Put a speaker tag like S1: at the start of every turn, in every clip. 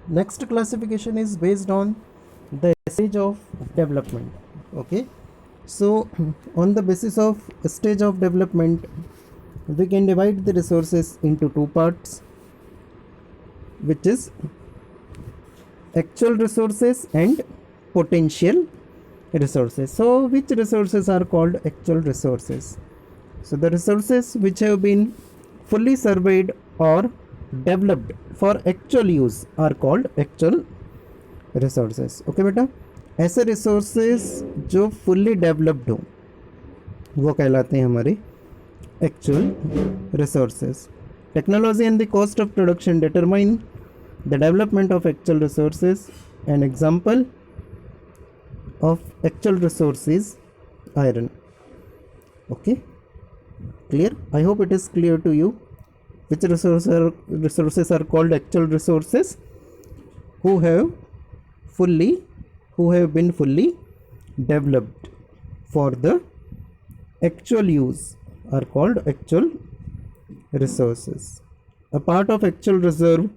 S1: next classification is based on the stage of development. Okay, so on the basis of stage of development, we can divide the resources into two parts, which is actual resources and potential resources. So which resources are called actual resources? So the resources which have been fully surveyed or developed for actual use are called actual resources. Okay बेटा, ऐसे resources जो fully developed हो वो कहलाते हैं हमारे actual resources. Technology and the cost of production determine the development of actual resources. An example of actual resource is iron. Okay, clear? I hope it is clear to you. Which resources are called actual resources? Who have been fully developed for the actual use are called actual resources. A part of actual reserve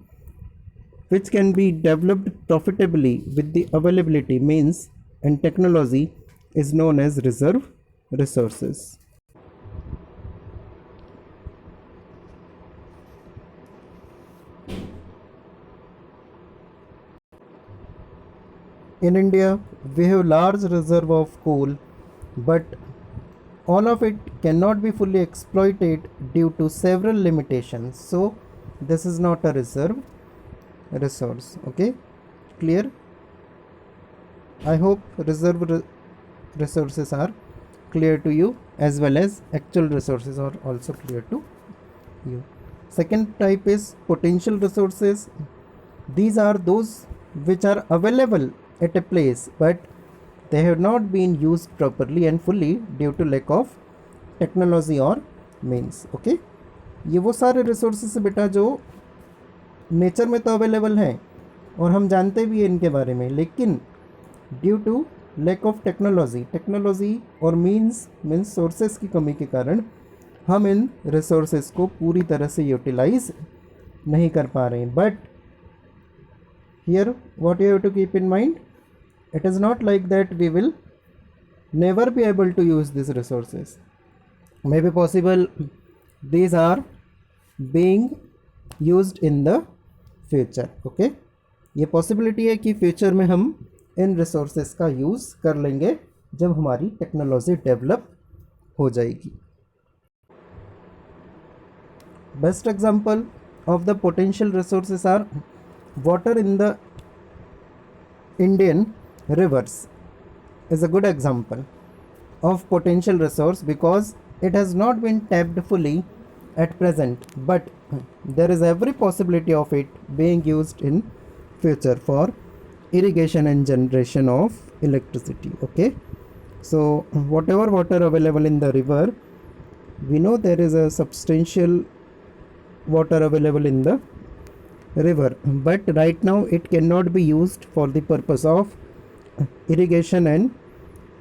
S1: which can be developed profitably with the availability means and technology is known as reserve resources. In India, we have large reserve of coal, but all of it cannot be fully exploited due to several limitations. So this is not a reserve resource. Okay, clear? I hope resources are clear to you, as well as actual resources are also clear to you. Second type is potential resources. These are those which are available at a place but they have not been used properly and fully due to lack of technology or means. Okay, ये वो सारे resources बेटा जो nature में तो available हैं और हम जानते भी हैं इनके बारे में, लेकिन due to lack of technology और मींस सोर्सेस की कमी के कारण हम इन रिसोर्सेस को पूरी तरह से यूटिलाइज नहीं कर पा रहे हैं. But here what you have to keep in mind, it is not like that we will never be able to use these resources. Maybe possible these are being used in the future. Okay, ये possibility है कि future में हम इन resources का use कर लेंगे जब हमारी technology develop हो जाएगी. Best example of the potential resources are water in the Indian rivers is a good example of potential resource because it has not been tapped fully at present, but there is every possibility of it being used in future for irrigation and generation of electricity. Okay, so whatever water available in the river, we know there is a substantial water available in the river, but right now it cannot be used for the purpose of irrigation and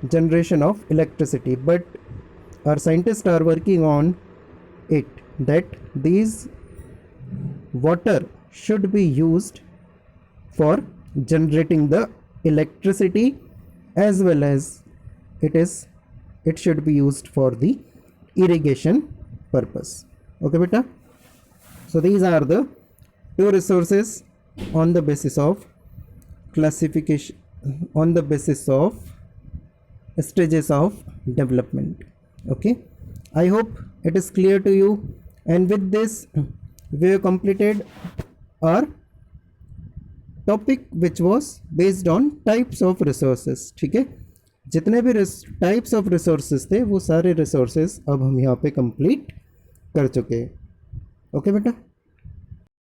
S1: generation of electricity, but our scientists are working on it that these water should be used for generating the electricity as well as it should be used for the irrigation purpose. Okay beta, so these are the two resources on the basis of classification, on the basis of stages of development. Okay, I hope it is clear to you, and with this we have completed our topic which was based on types of resources. ठीक है, जितने भी types of resources थे वो सारे resources अब हम यहाँ पे कंप्लीट कर चुके हैं. ओके बेटा.